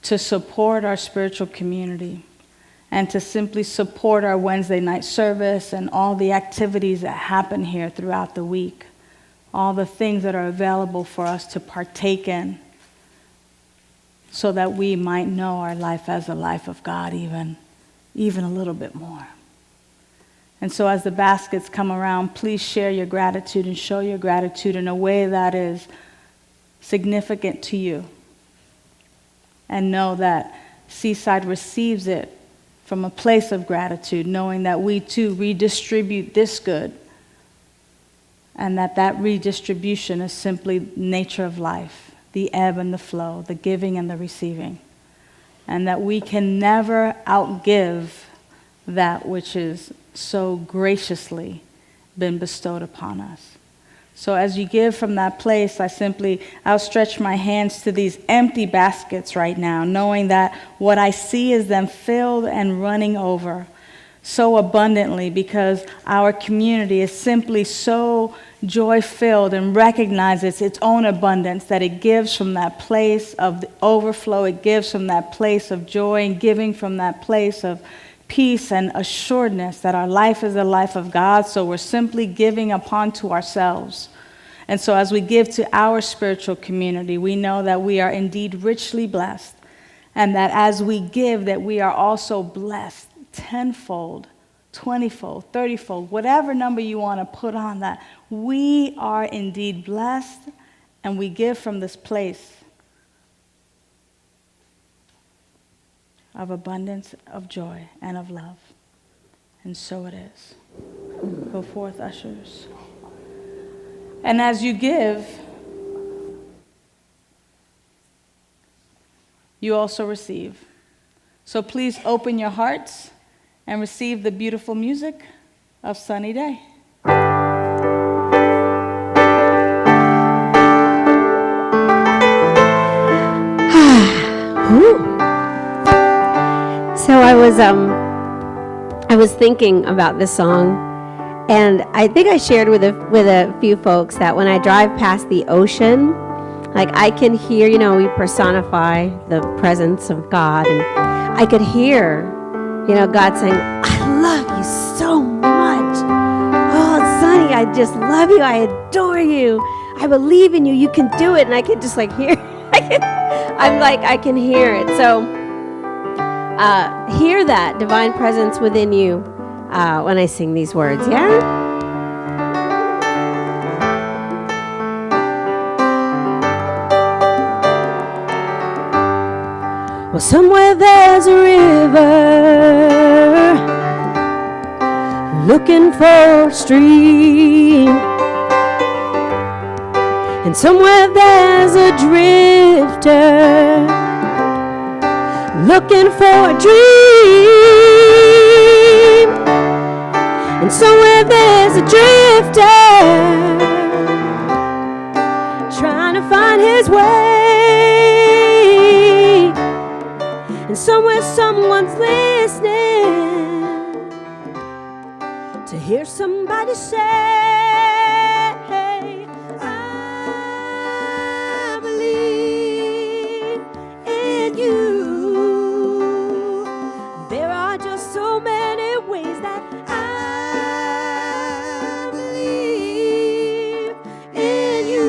Speaker 3: to support our spiritual community and to simply support our Wednesday night service and all the activities that happen here throughout the week, all the things that are available for us to partake in, so that we might know our life as the life of God even a little bit more. And so as the baskets come around, please share your gratitude and show your gratitude in a way that is significant to you. And know that Seaside receives it from a place of gratitude, knowing that we too redistribute this good, and that redistribution is simply nature of life, the ebb and the flow, the giving and the receiving, and that we can never outgive that which is so graciously been bestowed upon us. So as you give from that place, I simply outstretch my hands to these empty baskets right now, knowing that what I see is them filled and running over so abundantly, because our community is simply so joy-filled and recognizes its own abundance, that it gives from that place of the overflow, it gives from that place of joy, and giving from that place of peace and assuredness that our life is the life of God. So we're simply giving upon to ourselves. And so as we give to our spiritual community, we know that we are indeed richly blessed, and that as we give, that we are also blessed tenfold, 20-fold, 30-fold, whatever number you want to put on that. We are indeed blessed, and we give from this place
Speaker 6: of abundance of joy and of love. And so it is. Go forth, ushers. And as you give, you also receive. So please open your hearts and receive the beautiful music of Sunny Day.
Speaker 7: So I was thinking about this song, and I think I shared with a few folks that when I drive past the ocean, like I can hear, we personify the presence of God, and I could hear, God saying, I love you so much. Oh, Sonny, I just love you. I adore you. I believe in you. You can do it. And I can just hear, I can hear it. So hear that divine presence within you when I sing these words, yeah? Well, somewhere there's a river looking for a stream, and somewhere there's a drifter looking for a dream, and somewhere there's a drifter trying to find his way. And somewhere someone's listening to hear somebody say, I believe in you. There are just so many ways that I believe in you.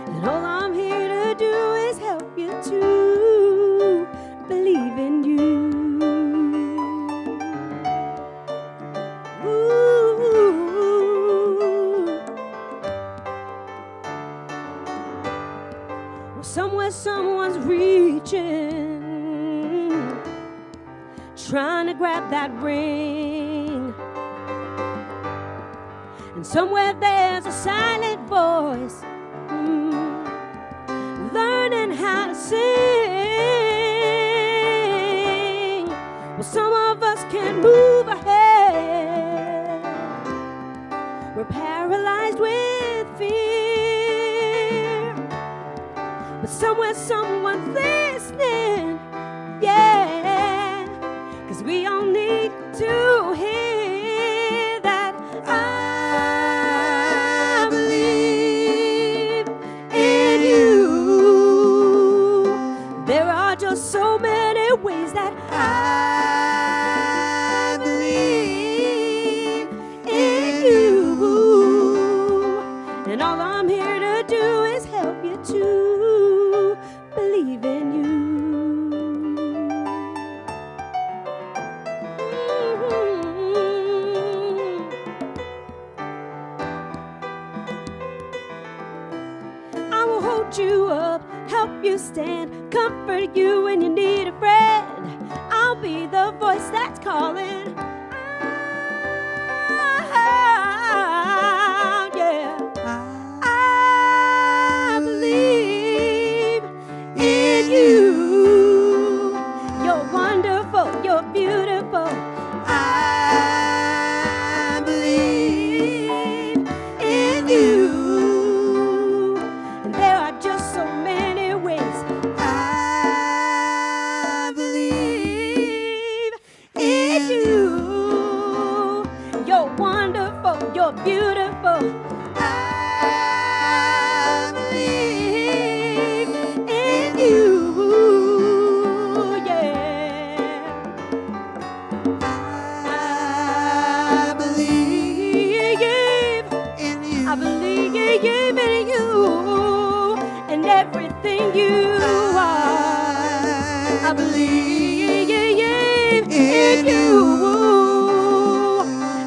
Speaker 7: And all I'm here to do is help you to believe in you. Ooh. Well, somewhere someone's reaching, trying to grab that ring. And somewhere there's a silent voice learning how to sing. Well, some of us can't move ahead. We're paralyzed with fear. But somewhere someone's listening, yeah. 'Cause we all need to hear that I believe in you. There are just so many ways that I believe in you. And all I'm here to do is help you to believe in you. I will hold you up, help you stand, comfort you when you need a friend. I'll be the voice that's calling. Yeah. I believe in you. You're wonderful, you're beautiful. I believe in you. And there are just so many ways I believe in you. You're wonderful, you're beautiful. I believe in you. Yeah. I believe in you. I believe in you and everything you are. I believe in you.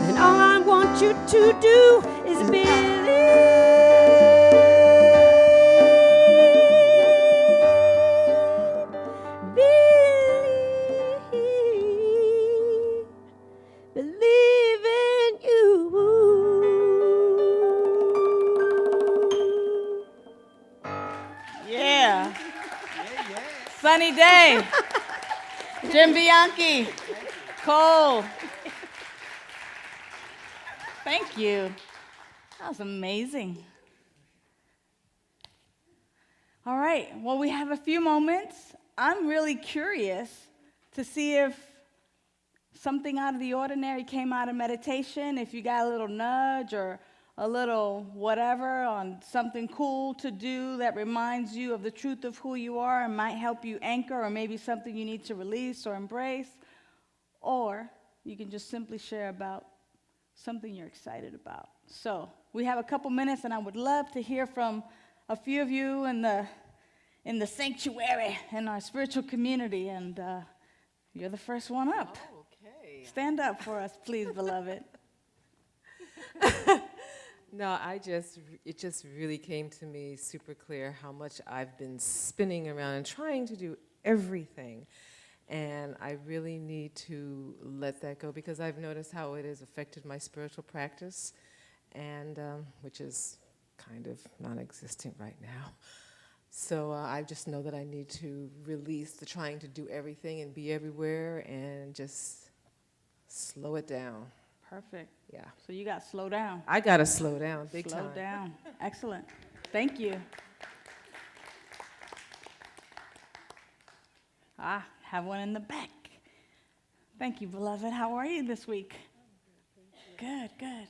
Speaker 7: And all I want you to do is believe. Believe.
Speaker 6: Sunny Day, Jim Bianchi, Cole. Thank you. That was amazing. All right, well, we have a few moments. I'm really curious to see if something out of the ordinary came out of meditation, if you got a little nudge or a little whatever on something cool to do that reminds you of the truth of who you are and might help you anchor, or maybe something you need to release or embrace. Or you can just simply share about something you're excited about. So we have a couple minutes, and I would love to hear from a few of you in the sanctuary, in our spiritual community, and you're the first one up.
Speaker 8: Oh, okay.
Speaker 6: Stand up for us, please, beloved.
Speaker 8: No, it just really came to me super clear how much I've been spinning around and trying to do everything. And I really need to let that go, because I've noticed how it has affected my spiritual practice, and which is kind of non-existent right now. So I just know that I need to release the trying to do everything and be everywhere and just slow it down.
Speaker 6: Perfect.
Speaker 8: Yeah.
Speaker 6: So you got to slow down.
Speaker 8: I got to slow down big
Speaker 6: Slow
Speaker 8: time.
Speaker 6: down. Excellent. Thank you. Have one in the back. Thank you, beloved. How are you this week? Good, good.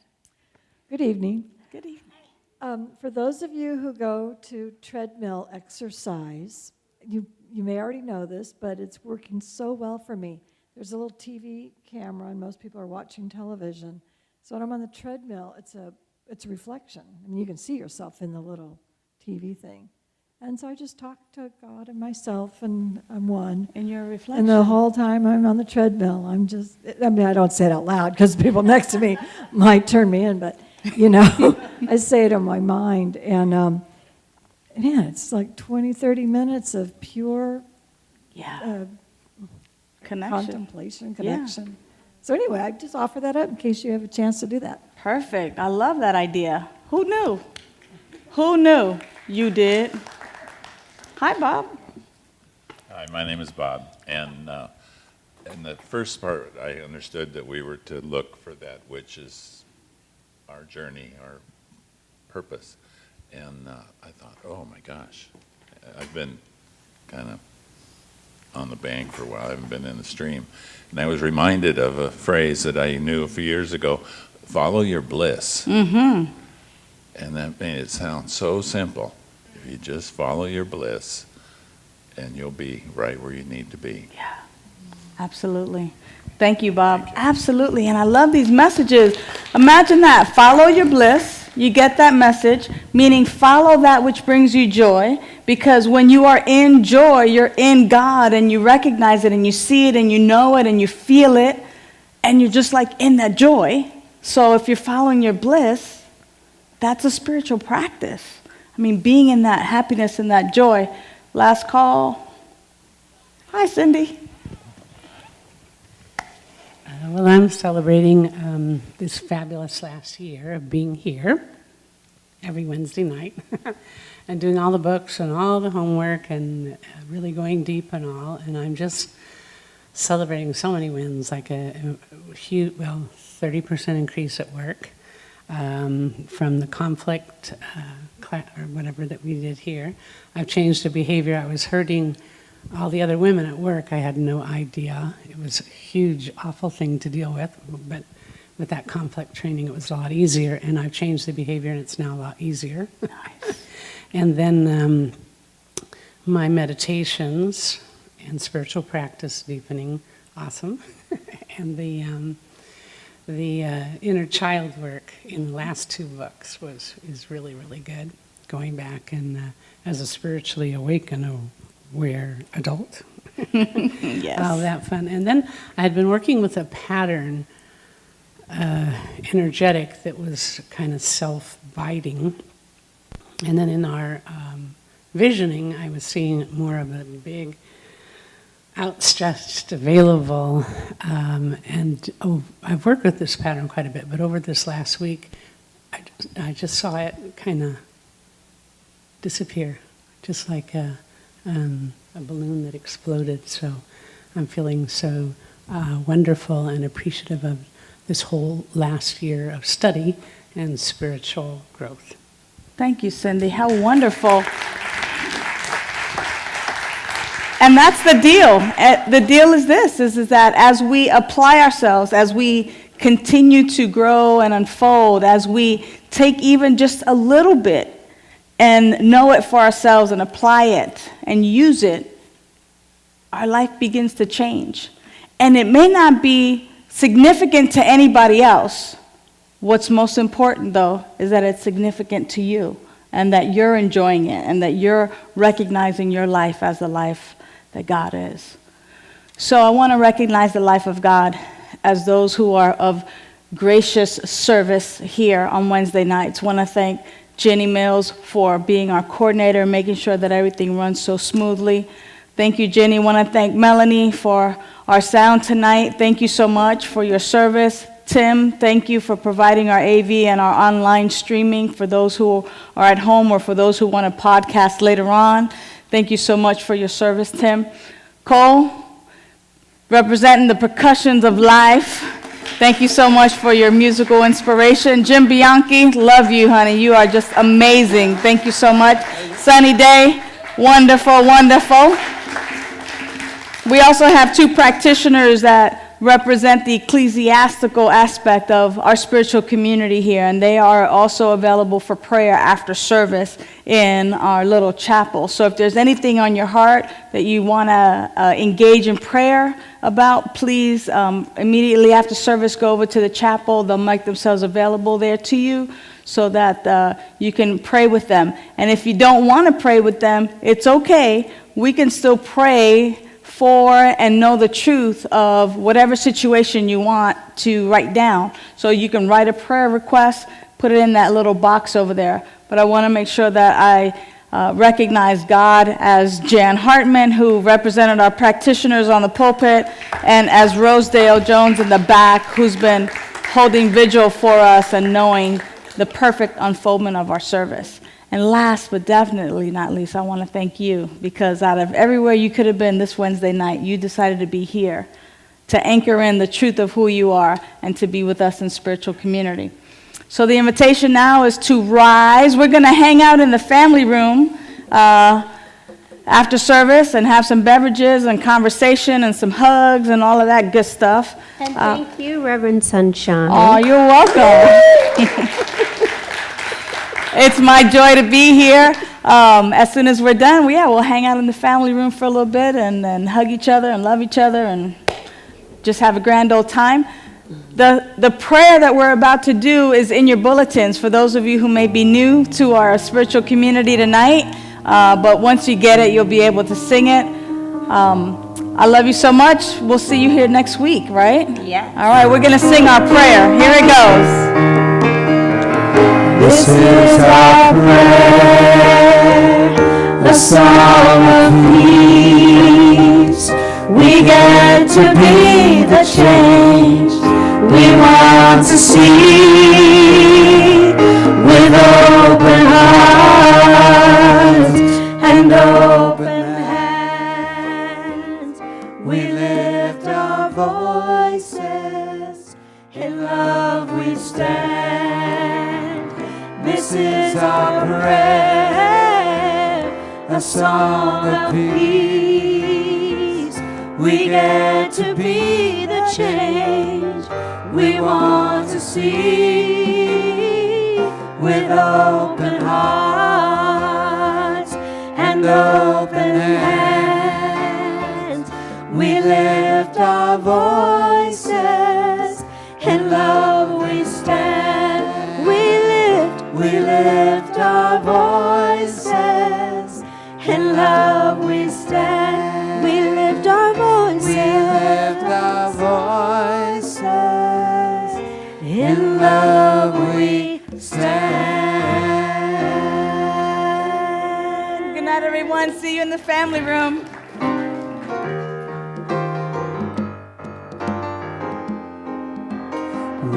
Speaker 9: Good evening.
Speaker 6: Good evening.
Speaker 9: For those of you who go to treadmill exercise, you may already know this, but it's working so well for me. There's a little TV camera, and most people are watching television. So when I'm on the treadmill, it's a reflection. I mean, you can see yourself in the little TV thing. And so I just talk to God and myself, and I'm one.
Speaker 6: In your reflection.
Speaker 9: And the whole time I'm on the treadmill, I don't say it out loud because people next to me might turn me in, but, I say it in my mind. And, man, it's like 20, 30 minutes of pure
Speaker 6: Connection.
Speaker 9: contemplation, connection. So anyway, I just offer that up in case you have a chance to do that.
Speaker 6: Perfect. I love that idea. Who knew? Who knew? You did. Hi, Bob.
Speaker 10: Hi, my name is Bob, and in the first part, I understood that we were to look for that which is our journey, our purpose, and I thought, oh my gosh, I've been kind of on the bank for a while, I haven't been in the stream, and I was reminded of a phrase that I knew a few years ago, follow your bliss, and that made it sound so simple. If you just follow your bliss, and you'll be right where you need to be.
Speaker 6: Yeah, absolutely. Thank you, Bob. Thank you. Absolutely, and I love these messages. Imagine that. Follow your bliss. You get that message, meaning follow that which brings you joy, because when you are in joy, you're in God, and you recognize it, and you see it, and you know it, and you feel it, and you're just like in that joy. So if you're following your bliss, that's a spiritual practice. I mean, being in that happiness and that joy. Last call. Hi, Cindy.
Speaker 11: Well, I'm celebrating this fabulous last year of being here every Wednesday night and doing all the books and all the homework and really going deep and all. And I'm just celebrating so many wins, like a huge, 30% increase at work from the conflict or whatever that we did here. I've changed the behavior. I was hurting all the other women at work. I had no idea. It was a huge, awful thing to deal with, but with that conflict training, it was a lot easier, and I've changed the behavior, and it's now a lot easier. Nice. And then my meditations and spiritual practice deepening, awesome. And the inner child work in the last two books is really, really good. Going back and as a spiritually awakened, aware adult.
Speaker 6: Yes.
Speaker 11: All that fun. And then I had been working with a pattern, energetic, that was kind of self-biting. And then in our visioning, I was seeing more of a big, outstretched, available, and I've worked with this pattern quite a bit, but over this last week, I just saw it kind of disappear, just like a a balloon that exploded. So I'm feeling so wonderful and appreciative of this whole last year of study and spiritual growth.
Speaker 6: Thank you, Cindy. How wonderful. And that's the deal. The deal is this, is that as we apply ourselves, as we continue to grow and unfold, as we take even just a little bit and know it for ourselves and apply it and use it, our life begins to change. And it may not be significant to anybody else. What's most important, though, is that it's significant to you and that you're enjoying it and that you're recognizing your life as the life that God is. So I want to recognize the life of God as those who are of gracious service here on Wednesday nights. I want to thank Jenny Mills for being our coordinator and making sure that everything runs so smoothly. Thank you, Jenny. I want to thank Melanie for our sound tonight. Thank you so much for your service. Tim, thank you for providing our AV and our online streaming for those who are at home or for those who want to podcast later on. Thank you so much for your service, Tim. Cole, representing the percussions of life. Thank you so much for your musical inspiration. Jim Bianchi, love you, honey. You are just amazing. Thank you so much. Sunny Daye, wonderful, wonderful. We also have two practitioners that represent the ecclesiastical aspect of our spiritual community here, and they are also available for prayer after service in our little chapel. So if there's anything on your heart that you want to engage in prayer about, please immediately after service go over to the chapel. They'll make themselves available there to you so that you can pray with them. And if you don't want to pray with them, it's okay. We can still pray for and know the truth of whatever situation you want to write down. So you can write a prayer request, put it in that little box over there. But I want to make sure that I recognize God as Jan Hartman, who represented our practitioners on the pulpit, and as Rosedale Jones in the back, who's been holding vigil for us and knowing the perfect unfoldment of our service. And last but definitely not least, I want to thank you, because out of everywhere you could have been this Wednesday night, you decided to be here to anchor in the truth of who you are and to be with us in spiritual community. So the invitation now is to rise. We're going to hang out in the family room after service and have some beverages and conversation and some hugs and all of that good stuff.
Speaker 7: And thank you, Reverend Sunshine.
Speaker 6: Oh, you're welcome. It's my joy to be here. As soon as we're done, we'll hang out in the family room for a little bit and then hug each other and love each other and just have a grand old time. The prayer that we're about to do is in your bulletins for those of you who may be new to our spiritual community tonight. But once you get it, you'll be able to sing it. I love you so much. We'll see you here next week, right?
Speaker 7: Yeah.
Speaker 6: All right, we're going to sing our prayer. Here it goes.
Speaker 2: This is our prayer, a song of peace. We get to be the change we want to see. With open hearts and open hands, we lift our voices, in love we stand. This is our prayer, a song of peace. We get to be the change we want to see. With open hearts and open hands, we lift our voices, in love we stand. We lift our voices, in love we stand. We lift our voices, in love we stand.
Speaker 6: Good night, everyone. See you in the family room.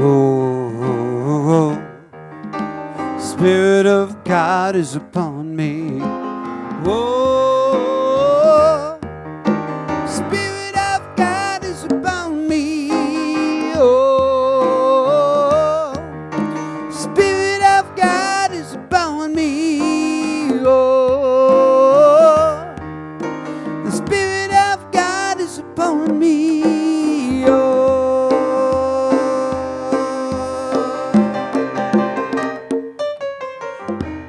Speaker 5: Oh, Spirit of God is upon me. Oh,
Speaker 6: Bye.